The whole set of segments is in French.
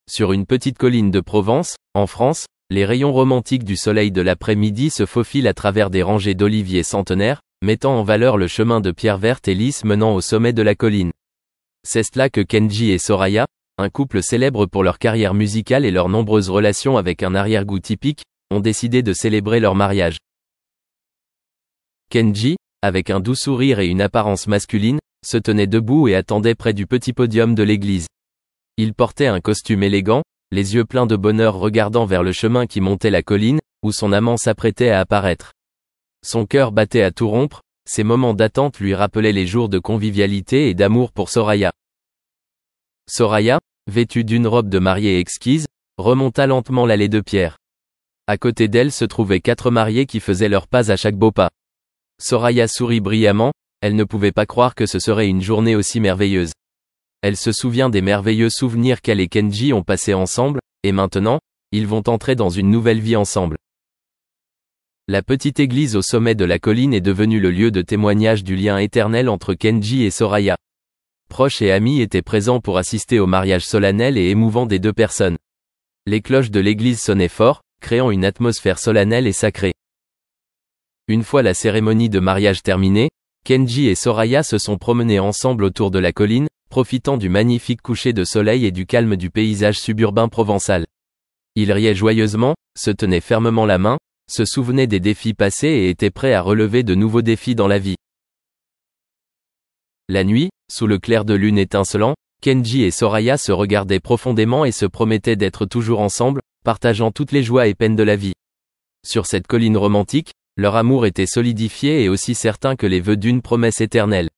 Sur une petite colline de Provence, en France, les rayons romantiques du soleil de l'après-midi se faufilent à travers des rangées d'oliviers centenaires, mettant en valeur le chemin de pierre verte et lisse menant au sommet de la colline. C'est là que Kenji et Soraya, un couple célèbre pour leur carrière musicale et leurs nombreuses relations avec un arrière-goût typique, ont décidé de célébrer leur mariage. Kenji, avec un doux sourire et une apparence masculine, se tenait debout et attendait près du petit podium de l'église. Il portait un costume élégant, les yeux pleins de bonheur regardant vers le chemin qui montait la colline, où son amant s'apprêtait à apparaître. Son cœur battait à tout rompre, ces moments d'attente lui rappelaient les jours de convivialité et d'amour pour Soraya. Soraya, vêtue d'une robe de mariée exquise, remonta lentement l'allée de pierre. À côté d'elle se trouvaient 4 mariés qui faisaient leurs pas à chaque beau pas. Soraya sourit brillamment, elle ne pouvait pas croire que ce serait une journée aussi merveilleuse. Elle se souvient des merveilleux souvenirs qu'elle et Kenji ont passés ensemble, et maintenant, ils vont entrer dans une nouvelle vie ensemble. La petite église au sommet de la colline est devenue le lieu de témoignage du lien éternel entre Kenji et Soraya. Proches et amis étaient présents pour assister au mariage solennel et émouvant des 2 personnes. Les cloches de l'église sonnaient fort, créant une atmosphère solennelle et sacrée. Une fois la cérémonie de mariage terminée, Kenji et Soraya se sont promenés ensemble autour de la colline, profitant du magnifique coucher de soleil et du calme du paysage suburbain provençal. Ils riaient joyeusement, se tenaient fermement la main, se souvenaient des défis passés et étaient prêts à relever de nouveaux défis dans la vie. La nuit, sous le clair de lune étincelant, Kenji et Soraya se regardaient profondément et se promettaient d'être toujours ensemble, partageant toutes les joies et peines de la vie. Sur cette colline romantique, leur amour était solidifié et aussi certain que les vœux d'une promesse éternelle.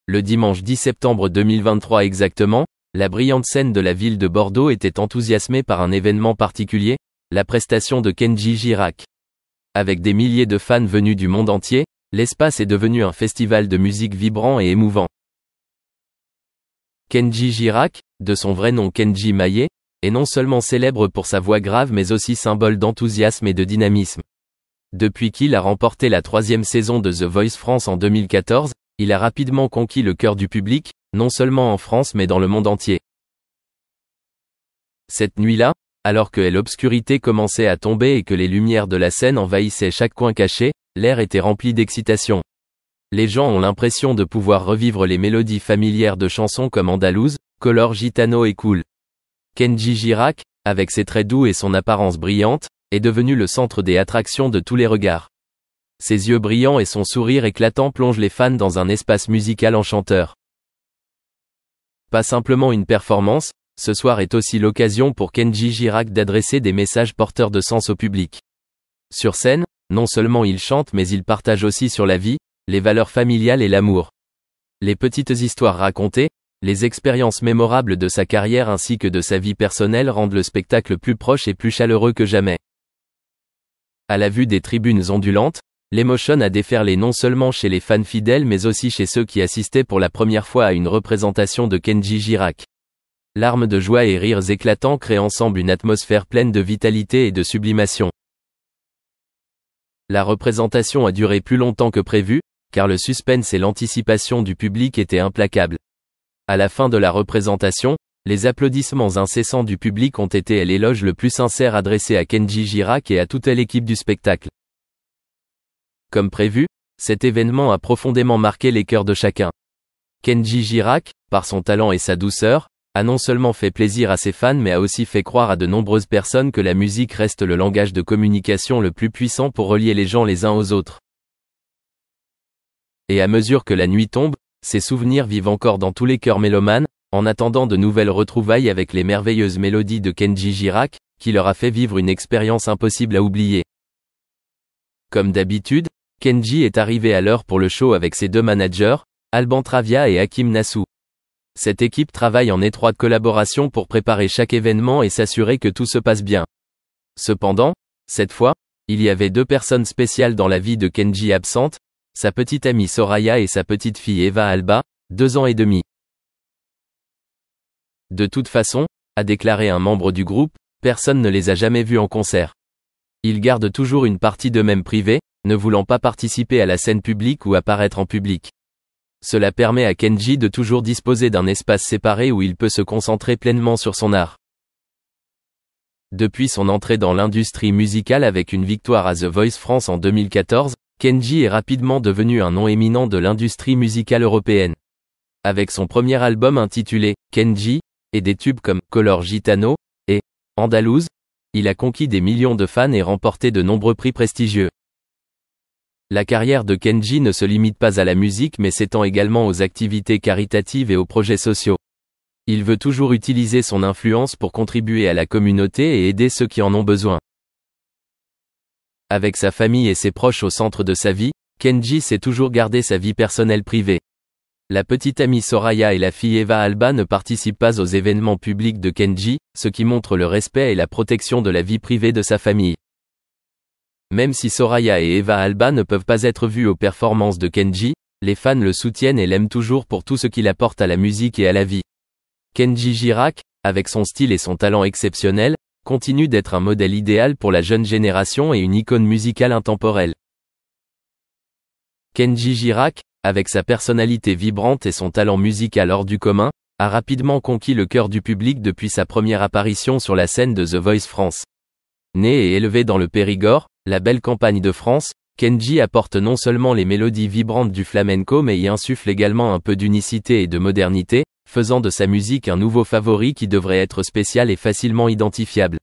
Le dimanche 10 septembre 2023 exactement, la brillante scène de la ville de Bordeaux était enthousiasmée par un événement particulier, la prestation de Kenji Girac. Avec des milliers de fans venus du monde entier, l'espace est devenu un festival de musique vibrant et émouvant. Kenji Girac, de son vrai nom Kenji Maillet, est non seulement célèbre pour sa voix grave mais aussi symbole d'enthousiasme et de dynamisme. Depuis qu'il a remporté la 3e saison de The Voice France en 2014, il a rapidement conquis le cœur du public, non seulement en France mais dans le monde entier. Cette nuit-là, alors que l'obscurité commençait à tomber et que les lumières de la scène envahissaient chaque coin caché, l'air était rempli d'excitation. Les gens ont l'impression de pouvoir revivre les mélodies familières de chansons comme Andalouse, Color Gitano et Cool. Kenji Girac, avec ses traits doux et son apparence brillante, est devenu le centre des attractions de tous les regards. Ses yeux brillants et son sourire éclatant plongent les fans dans un espace musical enchanteur. Pas simplement une performance, ce soir est aussi l'occasion pour Kenji Girac d'adresser des messages porteurs de sens au public. Sur scène, non seulement il chante mais il partage aussi sur la vie, les valeurs familiales et l'amour. Les petites histoires racontées, les expériences mémorables de sa carrière ainsi que de sa vie personnelle rendent le spectacle plus proche et plus chaleureux que jamais. À la vue des tribunes ondulantes, l'émotion a déferlé non seulement chez les fans fidèles mais aussi chez ceux qui assistaient pour la première fois à une représentation de Kenji Girac. Larmes de joie et rires éclatants créent ensemble une atmosphère pleine de vitalité et de sublimation. La représentation a duré plus longtemps que prévu, car le suspense et l'anticipation du public étaient implacables. À la fin de la représentation, les applaudissements incessants du public ont été l'éloge le plus sincère adressé à Kenji Girac et à toute l'équipe du spectacle. Comme prévu, cet événement a profondément marqué les cœurs de chacun. Kenji Girac, par son talent et sa douceur, a non seulement fait plaisir à ses fans mais a aussi fait croire à de nombreuses personnes que la musique reste le langage de communication le plus puissant pour relier les gens les uns aux autres. Et à mesure que la nuit tombe, ces souvenirs vivent encore dans tous les cœurs mélomanes, en attendant de nouvelles retrouvailles avec les merveilleuses mélodies de Kenji Girac, qui leur a fait vivre une expérience impossible à oublier. Comme d'habitude, Kenji est arrivé à l'heure pour le show avec ses 2 managers, Alban Travia et Hakim Nassou. Cette équipe travaille en étroite collaboration pour préparer chaque événement et s'assurer que tout se passe bien. Cependant, cette fois, il y avait 2 personnes spéciales dans la vie de Kenji absentes, sa petite amie Soraya et sa petite fille Eva Alba, 2 ans et demi. De toute façon, a déclaré un membre du groupe, personne ne les a jamais vus en concert. Ils gardent toujours une partie d'eux-mêmes privée, ne voulant pas participer à la scène publique ou apparaître en public. Cela permet à Kenji de toujours disposer d'un espace séparé où il peut se concentrer pleinement sur son art. Depuis son entrée dans l'industrie musicale avec une victoire à The Voice France en 2014, Kenji est rapidement devenu un nom éminent de l'industrie musicale européenne. Avec son premier album intitulé Kenji, et des tubes comme Color Gitano et Andalouse, il a conquis des millions de fans et remporté de nombreux prix prestigieux. La carrière de Kenji ne se limite pas à la musique mais s'étend également aux activités caritatives et aux projets sociaux. Il veut toujours utiliser son influence pour contribuer à la communauté et aider ceux qui en ont besoin. Avec sa famille et ses proches au centre de sa vie, Kenji sait toujours garder sa vie personnelle privée. La petite amie Soraya et la fille Eva Alba ne participent pas aux événements publics de Kenji, ce qui montre le respect et la protection de la vie privée de sa famille. Même si Soraya et Eva Alba ne peuvent pas être vues aux performances de Kenji, les fans le soutiennent et l'aiment toujours pour tout ce qu'il apporte à la musique et à la vie. Kenji Girac, avec son style et son talent exceptionnel, continue d'être un modèle idéal pour la jeune génération et une icône musicale intemporelle. Kenji Girac, avec sa personnalité vibrante et son talent musical hors du commun, a rapidement conquis le cœur du public depuis sa première apparition sur la scène de The Voice France. Né et élevé dans le Périgord, la belle campagne de France, Kenji apporte non seulement les mélodies vibrantes du flamenco mais y insuffle également un peu d'unicité et de modernité, faisant de sa musique un nouveau favori qui devrait être spécial et facilement identifiable.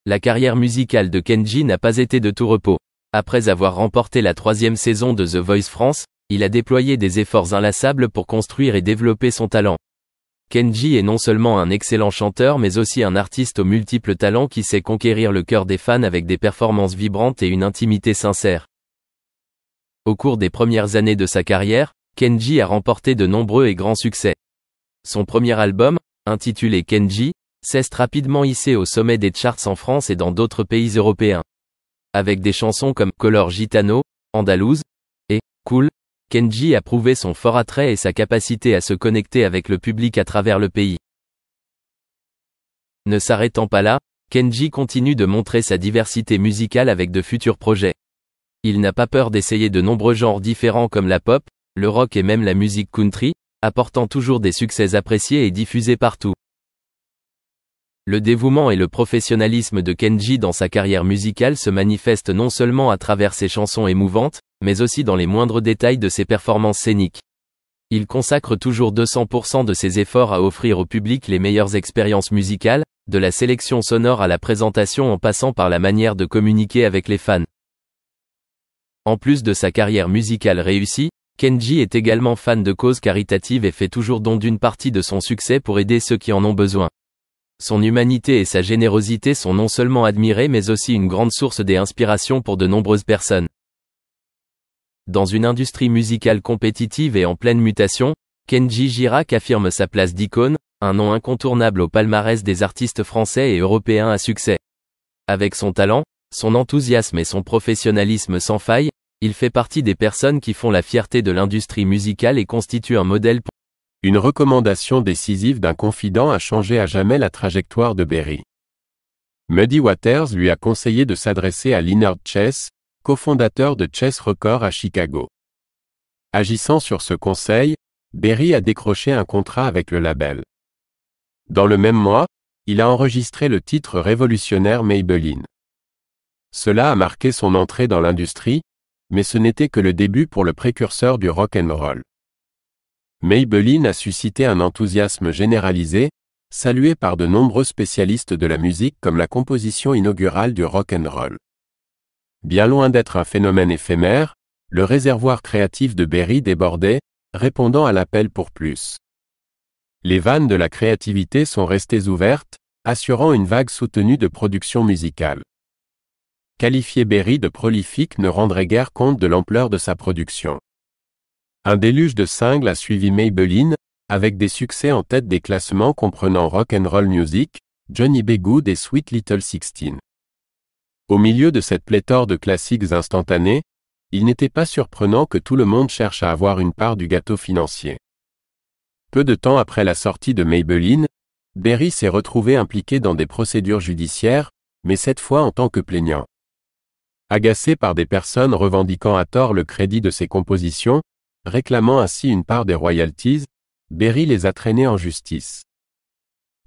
La carrière musicale de Kenji n'a pas été de tout repos. Après avoir remporté la 3e saison de The Voice France, il a déployé des efforts inlassables pour construire et développer son talent. Kenji est non seulement un excellent chanteur mais aussi un artiste aux multiples talents qui sait conquérir le cœur des fans avec des performances vibrantes et une intimité sincère. Au cours des premières années de sa carrière, Kenji a remporté de nombreux et grands succès. Son premier album, intitulé Kenji, s'est rapidement hissé au sommet des charts en France et dans d'autres pays européens. Avec des chansons comme Color Gitano, Andalouse et Cool, Kenji a prouvé son fort attrait et sa capacité à se connecter avec le public à travers le pays. Ne s'arrêtant pas là, Kenji continue de montrer sa diversité musicale avec de futurs projets. Il n'a pas peur d'essayer de nombreux genres différents comme la pop, le rock et même la musique country, apportant toujours des succès appréciés et diffusés partout. Le dévouement et le professionnalisme de Kenji dans sa carrière musicale se manifestent non seulement à travers ses chansons émouvantes, mais aussi dans les moindres détails de ses performances scéniques. Il consacre toujours 200% de ses efforts à offrir au public les meilleures expériences musicales, de la sélection sonore à la présentation en passant par la manière de communiquer avec les fans. En plus de sa carrière musicale réussie, Kenji est également fan de causes caritatives et fait toujours don d'une partie de son succès pour aider ceux qui en ont besoin. Son humanité et sa générosité sont non seulement admirées mais aussi une grande source d'inspiration pour de nombreuses personnes. Dans une industrie musicale compétitive et en pleine mutation, Kenji Girac affirme sa place d'icône, un nom incontournable au palmarès des artistes français et européens à succès. Avec son talent, son enthousiasme et son professionnalisme sans faille, il fait partie des personnes qui font la fierté de l'industrie musicale et constitue un modèle pour... Une recommandation décisive d'un confident a changé à jamais la trajectoire de Berry. Muddy Waters lui a conseillé de s'adresser à Lynyrd Chess, cofondateur de Chess Records à Chicago. Agissant sur ce conseil, Berry a décroché un contrat avec le label. Dans le même mois, il a enregistré le titre révolutionnaire Maybelline. Cela a marqué son entrée dans l'industrie, mais ce n'était que le début pour le précurseur du rock and roll. Maybelline a suscité un enthousiasme généralisé, salué par de nombreux spécialistes de la musique comme la composition inaugurale du rock and roll. Bien loin d'être un phénomène éphémère, le réservoir créatif de Berry débordait, répondant à l'appel pour plus. Les vannes de la créativité sont restées ouvertes, assurant une vague soutenue de production musicale. Qualifier Berry de prolifique ne rendrait guère compte de l'ampleur de sa production. Un déluge de singles a suivi Maybelline, avec des succès en tête des classements comprenant Rock and Roll Music, Johnny B. Goode et Sweet Little Sixteen. Au milieu de cette pléthore de classiques instantanés, il n'était pas surprenant que tout le monde cherche à avoir une part du gâteau financier. Peu de temps après la sortie de Maybelline, Berry s'est retrouvé impliqué dans des procédures judiciaires, mais cette fois en tant que plaignant. Agacé par des personnes revendiquant à tort le crédit de ses compositions, réclamant ainsi une part des royalties, Berry les a traînés en justice.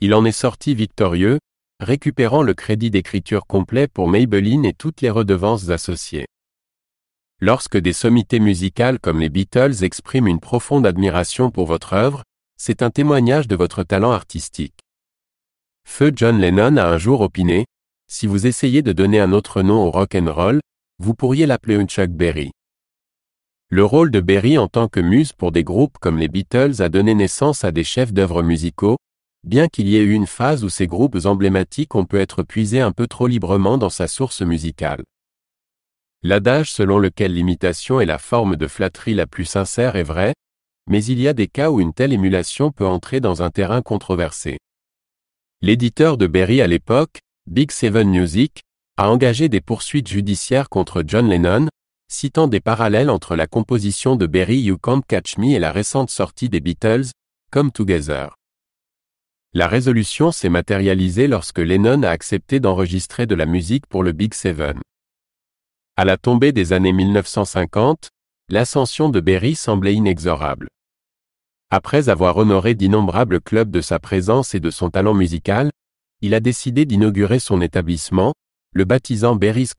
Il en est sorti victorieux, récupérant le crédit d'écriture complet pour Maybelline et toutes les redevances associées. Lorsque des sommités musicales comme les Beatles expriment une profonde admiration pour votre œuvre, c'est un témoignage de votre talent artistique. Feu John Lennon a un jour opiné, si vous essayez de donner un autre nom au rock and roll, vous pourriez l'appeler un Chuck Berry. Le rôle de Berry en tant que muse pour des groupes comme les Beatles a donné naissance à des chefs-d'œuvre musicaux, bien qu'il y ait eu une phase où ces groupes emblématiques ont pu être puisés un peu trop librement dans sa source musicale. L'adage selon lequel l'imitation est la forme de flatterie la plus sincère est vrai, mais il y a des cas où une telle émulation peut entrer dans un terrain controversé. L'éditeur de Berry à l'époque, Big Seven Music, a engagé des poursuites judiciaires contre John Lennon, citant des parallèles entre la composition de Berry You Can't Catch Me et la récente sortie des Beatles, Come Together. La résolution s'est matérialisée lorsque Lennon a accepté d'enregistrer de la musique pour le Big Seven. À la tombée des années 1950, l'ascension de Berry semblait inexorable. Après avoir honoré d'innombrables clubs de sa présence et de son talent musical, il a décidé d'inaugurer son établissement, le baptisant Berry's